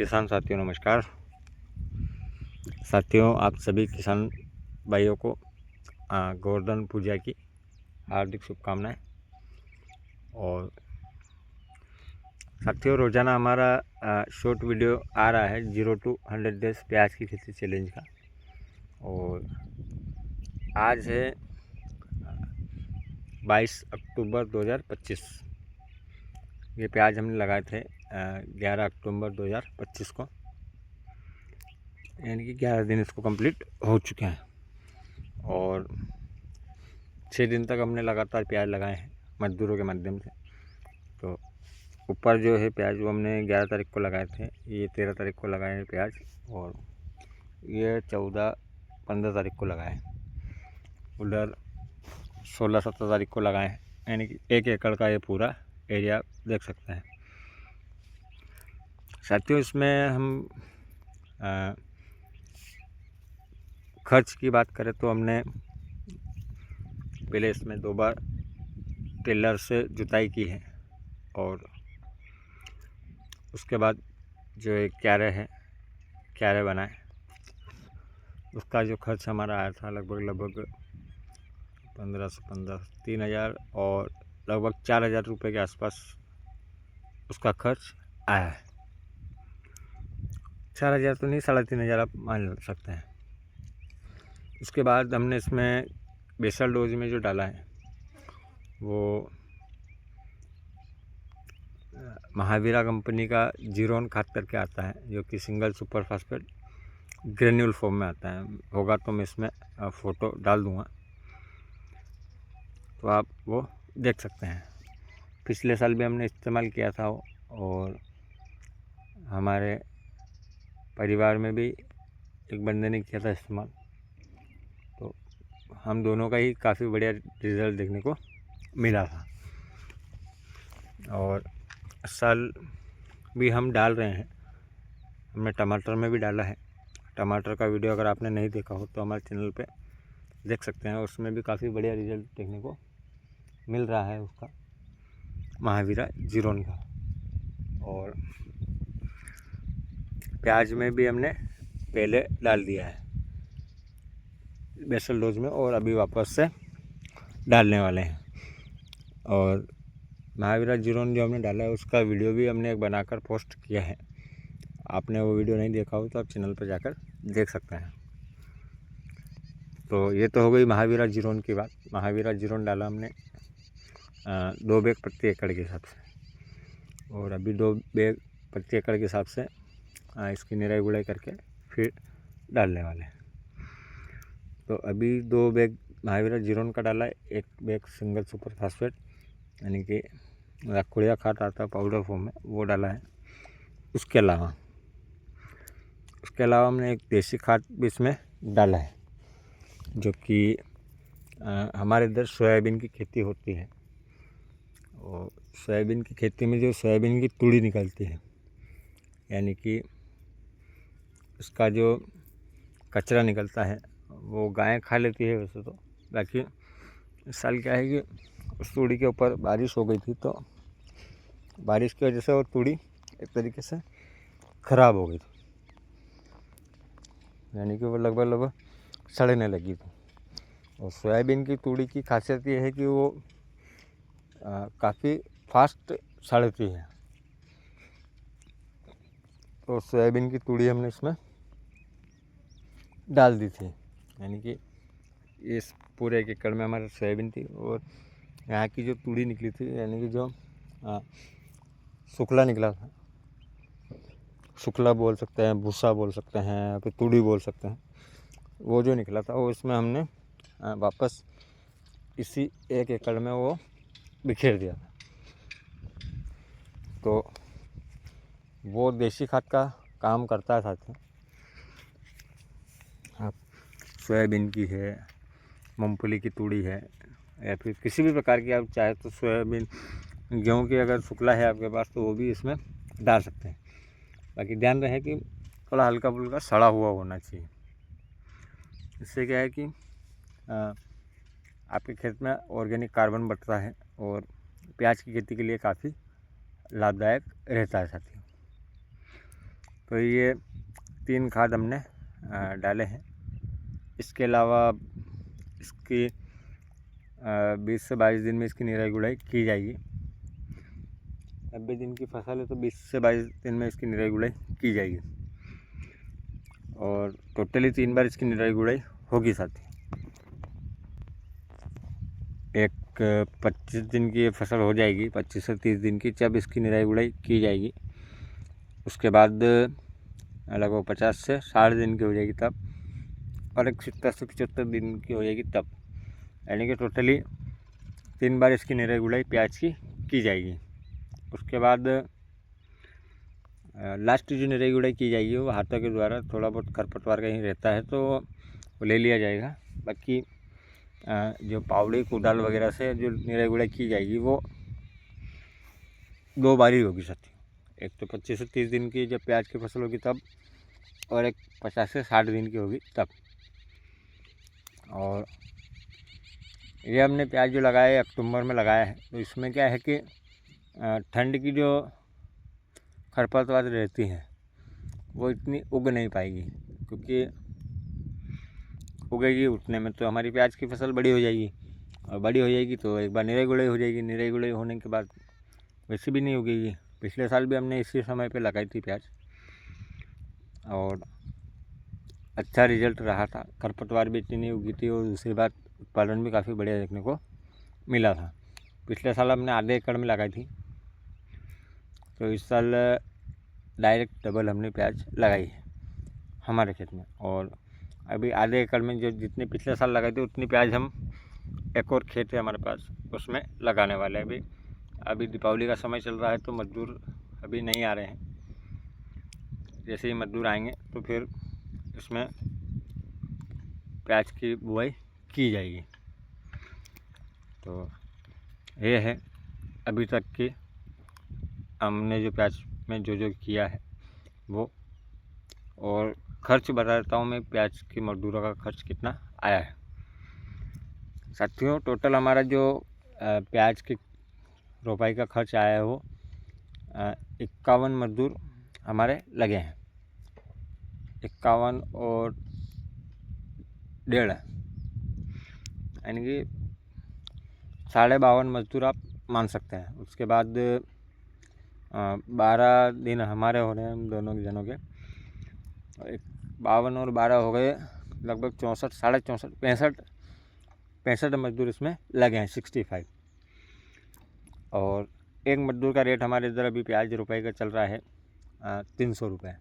किसान साथियों नमस्कार। साथियों, आप सभी किसान भाइयों को गोवर्धन पूजा की हार्दिक शुभकामनाएं। और साथियों, रोज़ाना हमारा शॉर्ट वीडियो आ रहा है 0 to 100 डेज प्याज की खेती चैलेंज का। और आज है 22 अक्टूबर 2025। ये प्याज हमने लगाए थे 11 अक्टूबर 2025 को, यानी कि 11 दिन इसको कंप्लीट हो चुके हैं। और 6 दिन तक हमने लगातार प्याज लगाए हैं मजदूरों के माध्यम से। तो ऊपर जो है प्याज वो हमने 11 तारीख को लगाए थे, ये 13 तारीख को लगाए हैं प्याज, और ये 14-15 तारीख को लगाए हैं। उधर 16-17 तारीख को लगाए हैं, यानी कि 1 एकड़ का ये पूरा एरिया देख सकते हैं। साथियों, इसमें हम खर्च की बात करें तो हमने पहले इसमें 2 बार टेलर से जुताई की है, और उसके बाद जो एक क्यारे बनाए, उसका जो खर्च हमारा आया था लगभग 15 से 3,000 और लगभग 4,000 रुपये के आसपास उसका खर्च आया है। 4,000 तो नहीं, 3,500 आप मान सकते हैं। उसके बाद हमने इसमें बेसल डोज में जो डाला है वो महावीरा कंपनी का जीरोन खाद करके आता है, जो कि single super phosphate granule form में आता है। होगा तो मैं इसमें फ़ोटो डाल दूँगा, तो आप वो देख सकते हैं। पिछले साल भी हमने इस्तेमाल किया था और हमारे परिवार में भी एक बंदे ने किया था इस्तेमाल, तो हम दोनों का ही काफ़ी बढ़िया रिज़ल्ट देखने को मिला था। और इस साल भी हम डाल रहे हैं, हमने टमाटर में भी डाला है। टमाटर का वीडियो अगर आपने नहीं देखा हो तो हमारे चैनल पे देख सकते हैं, उसमें भी काफ़ी बढ़िया रिज़ल्ट देखने को मिल रहा है उसका, महावीरा जीरोन का। और प्याज में भी हमने पहले डाल दिया है बेसल डोज में, और अभी वापस से डालने वाले हैं। और महावीरा जीरोन जो हमने डाला है उसका वीडियो भी हमने एक बनाकर पोस्ट किया है। आपने वो वीडियो नहीं देखा हो तो आप चैनल पर जाकर देख सकते हैं। तो ये तो हो गई महावीरा जीरोन की बात। महावीरा जीरोन डाला हमने 2 बैग प्रति एकड़ के हिसाब से, और अभी 2 बैग प्रति एकड़ के हिसाब से इसकी निराई गुड़ाई करके फिर डालने वाले हैं। तो अभी 2 बैग महावीरा जीरोन का डाला है, 1 बैग सिंगल सुपर फास्फेट यानी कि रखुड़िया खाद आता है पाउडर फॉर्म में, वो डाला है। उसके अलावा हमने एक देसी खाद भी इसमें डाला है, जो कि हमारे इधर सोयाबीन की खेती होती है। और सोयाबीन की खेती में जो सोयाबीन की तूड़ी निकलती है, यानी कि उसका जो कचरा निकलता है वो गायें खा लेती है वैसे तो, बाकी इस साल क्या है कि उस तूड़ी के ऊपर बारिश हो गई थी, तो बारिश की वजह से वो तूड़ी एक तरीके से ख़राब हो गई थी, यानी कि वो लगभग सड़ने लगी थी। और सोयाबीन की तूड़ी की खासियत ये है कि वो काफ़ी फास्ट सड़ती है। तो सोयाबीन की तूड़ी हमने इसमें डाल दी थी, यानी कि इस पूरे 1 एकड़ में हमारे सोयाबीन थी, और यहाँ की जो तूड़ी निकली थी, यानी कि जो शुक्ला निकला था, शुक्ला बोल सकते हैं, भूसा बोल सकते हैं, फिर तूड़ी बोल सकते हैं, वो जो निकला था वो इसमें हमने वापस इसी 1 एकड़ में वो बिखेर दिया था। तो वो देसी खाद का काम करता है। साथियों, आप सोयाबीन की है, मूंगफली की तूड़ी है, या फिर किसी भी प्रकार की आप चाहे तो सोयाबीन, गेहूँ की अगर शुक्ला है आपके पास तो वो भी इसमें डाल सकते हैं। बाकी ध्यान रहे कि थोड़ा हल्का फुल्का सड़ा हुआ होना चाहिए। इससे क्या है कि आपके खेत में ऑर्गेनिक कार्बन बढ़ता है और प्याज की खेती के लिए काफ़ी लाभदायक रहता है साथियों। तो ये 3 खाद हमने डाले हैं। इसके अलावा इसकी 20 से 22 दिन में इसकी निराई गुड़ाई की जाएगी। 90 दिन की फसल है तो 20 से 22 दिन में इसकी निराई गुड़ाई की जाएगी और टोटली 3 बार इसकी निराई गुड़ाई होगी साथी। एक 25 दिन की ये फसल हो जाएगी, 25 से 30 दिन की, जब इसकी निराई गुड़ाई की जाएगी। उसके बाद लगभग 50 से 60 दिन की हो जाएगी तब, और एक 70 से 75 दिन की हो जाएगी तब, यानी कि टोटली 3 बार इसकी निराई गुड़ाई प्याज की जाएगी। उसके बाद लास्ट जो निराई गुड़ाई की जाएगी वो हाथों के द्वारा, थोड़ा बहुत खरपतवार कहीं रहता है तो वो ले लिया जाएगा। बाकी जो पावड़ी कुदाल वगैरह से जो निराई गुड़ाई की जाएगी वो 2 बार ही होगी साथी। एक तो 25 से 30 दिन की जब प्याज की फसल होगी तब, और एक 50 से 60 दिन की होगी तब। और ये हमने प्याज जो लगाया है अक्टूबर में लगाया है, तो इसमें क्या है कि ठंड की जो खरपतवार रहती है वो इतनी उग नहीं पाएगी, क्योंकि उगेगी उतने में तो हमारी प्याज की फसल बड़ी हो जाएगी, और बड़ी हो जाएगी तो एक बार निराई गुड़ाई हो जाएगी। निराई गुड़ाई होने के बाद वैसे भी नहीं उगेगी। पिछले साल भी हमने इसी समय पे लगाई थी प्याज और अच्छा रिजल्ट रहा था, खरपतवार भी इतनी नहीं उगी थी और दूसरी बात उत्पादन भी काफ़ी बढ़िया देखने को मिला था। पिछले साल हमने आधे एकड़ में लगाई थी, तो इस साल डायरेक्ट डबल हमने प्याज लगाई है हमारे खेत में। और अभी आधे एकड़ में जो जितने पिछले साल लगाए थे उतनी प्याज हम, एक और खेत है हमारे पास, उसमें लगाने वाले हैं। अभी दीपावली का समय चल रहा है तो मजदूर अभी नहीं आ रहे हैं। जैसे ही मजदूर आएंगे तो फिर इसमें प्याज की बुआई की जाएगी। तो ये है अभी तक की हमने जो प्याज में जो किया है वो। और खर्च बता देता हूँ मैं, प्याज की मजदूरों का खर्च कितना आया है साथियों। टोटल हमारा जो प्याज की रोपाई का खर्च आया है वो 51 मजदूर हमारे लगे हैं। 51 और 1.5 यानी कि 52.5 मजदूर आप मान सकते हैं। उसके बाद 12 दिन हमारे हो रहे हैं हम दोनों के जनों के, 52 और 12 हो गए, लगभग 64, 64, 65 मजदूर इसमें लगे हैं, 65। और एक मजदूर का रेट हमारे इधर अभी प्याज रुपए का चल रहा है 300 रुपये,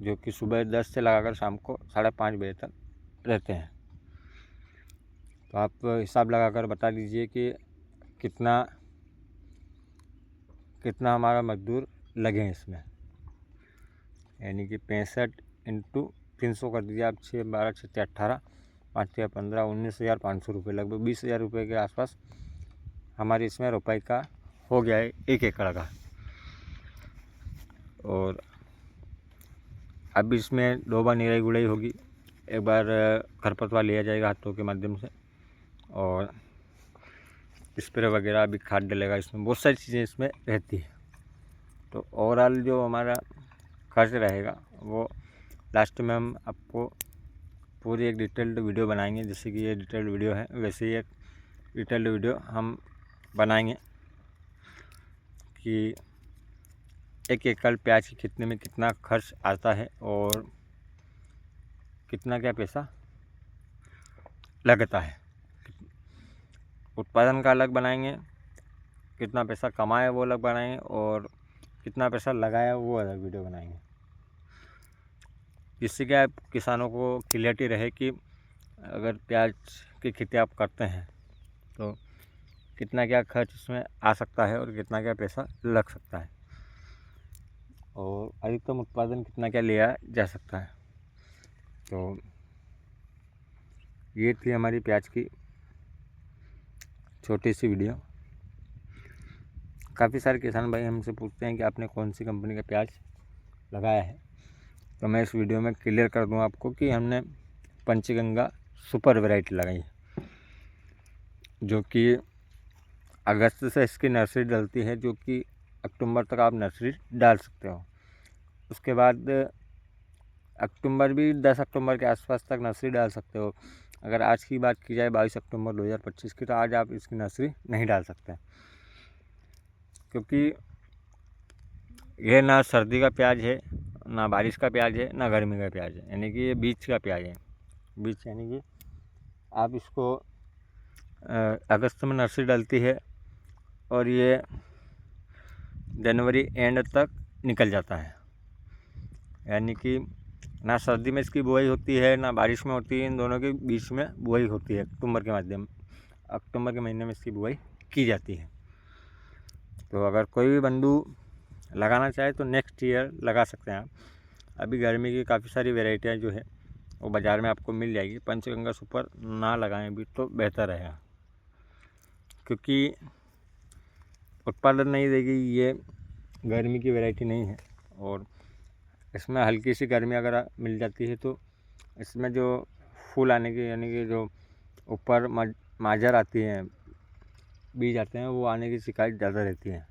जो कि सुबह 10 से लगाकर शाम को 5:30 बजे तक रहते हैं। तो आप हिसाब लगाकर बता दीजिए कि कितना हमारा मजदूर लगे हैं इसमें, यानी कि 65 × 300 कर दीजिए आप, 6, 12, 6, 18, 5, 6, 15, 19,500 रुपये, लगभग 20,000 रुपये के आसपास हमारी इसमें रुपये का हो गया है 1 एकड़ का। और अब इसमें 2 बार निराई गुड़ाई होगी, एक बार खरपतवार लिया जाएगा हाथों के माध्यम से, और स्प्रे वगैरह भी खाद डलेगा इसमें, बहुत सारी चीज़ें इसमें रहती है। तो ओवरऑल जो हमारा खर्च रहेगा वो लास्ट में हम आपको पूरी एक डिटेल्ड वीडियो बनाएंगे। जैसे कि ये डिटेल्ड वीडियो है, वैसे ही एक डिटेल्ड वीडियो हम बनाएंगे कि 1 एकड़ प्याज की खेती में कितना खर्च आता है और कितना क्या पैसा लगता है। उत्पादन का अलग बनाएंगे, कितना पैसा कमाया वो अलग बनाएंगे, और कितना पैसा लगाया वो अलग वीडियो बनाएंगे, जिससे कि आप किसानों को क्लियरिटी रहे कि अगर प्याज की खेती आप करते हैं तो कितना क्या खर्च इसमें आ सकता है और कितना क्या पैसा लग सकता है, और अधिकतम उत्पादन कितना क्या लिया जा सकता है। तो ये थी हमारी प्याज की छोटी सी वीडियो। काफ़ी सारे किसान भाई हमसे पूछते हैं कि आपने कौन सी कंपनी का प्याज लगाया है, तो मैं इस वीडियो में क्लियर कर दूं आपको कि हमने पंचगंगा सुपर वैरायटी लगाई है, जो कि अगस्त से इसकी नर्सरी डलती है, जो कि अक्टूबर तक आप नर्सरी डाल सकते हो। उसके बाद अक्टूबर भी 10 अक्टूबर के आसपास तक नर्सरी डाल सकते हो। अगर आज की बात की जाए 22 अक्टूबर 2025 की, तो आज आप इसकी नर्सरी नहीं डाल सकते, क्योंकि यह ना सर्दी का प्याज है, ना बारिश का प्याज है, ना गर्मी का प्याज है, यानी कि ये बीच का प्याज है। बीच यानी कि आप इसको अगस्त में नर्सरी डलती है और ये जनवरी एंड तक निकल जाता है, यानी कि ना सर्दी में इसकी बुआई होती है ना बारिश में होती है, इन दोनों के बीच में बुआई होती है। अक्टूबर के महीने में इसकी बुआई की जाती है। तो अगर कोई भी बंधु लगाना चाहे तो नेक्स्ट ईयर लगा सकते हैं आप। अभी गर्मी की काफ़ी सारी वैरायटियाँ जो है वो बाज़ार में आपको मिल जाएगी। पंचगंगा सुपर ना लगाएं भी तो बेहतर रहेगा, क्योंकि उत्पादन नहीं देगी, ये गर्मी की वैरायटी नहीं है। और इसमें हल्की सी गर्मी अगर मिल जाती है तो इसमें जो फूल आने की, यानी कि जो ऊपर माजर आती हैं, बीज आते हैं, वो आने की शिकायत ज़्यादा रहती है।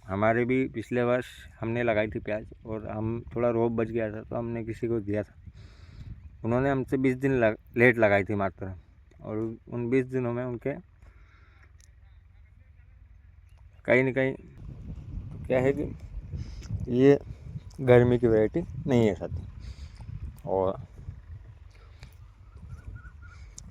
हमारे भी पिछले वर्ष हमने लगाई थी प्याज और हम थोड़ा रोग बच गया था, तो हमने किसी को दिया था। उन्होंने हमसे 20 दिन लेट लगाई थी मात्र, और उन 20 दिनों में उनके कहीं न कहीं क्या है कि ये गर्मी की वैरायटी नहीं है साथी। और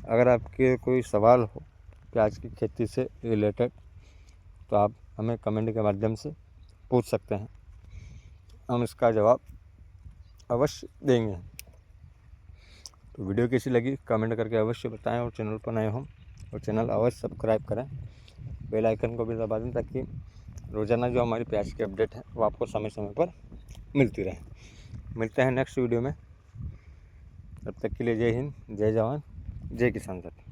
अगर आपके कोई सवाल हो प्याज की खेती से रिलेटेड, तो आप हमें कमेंट के माध्यम से पूछ सकते हैं, हम इसका जवाब अवश्य देंगे। तो वीडियो कैसी लगी कमेंट करके अवश्य बताएं, और चैनल पर नए हों और चैनल अवश्य सब्सक्राइब करें, बेल आइकन को भी दबा दें, ताकि रोज़ाना जो हमारी प्याज की अपडेट है वो आपको समय समय पर मिलती रहे। मिलते हैं नेक्स्ट वीडियो में, तब तक के लिए जय हिंद, जय जवान, जय किसान साथी।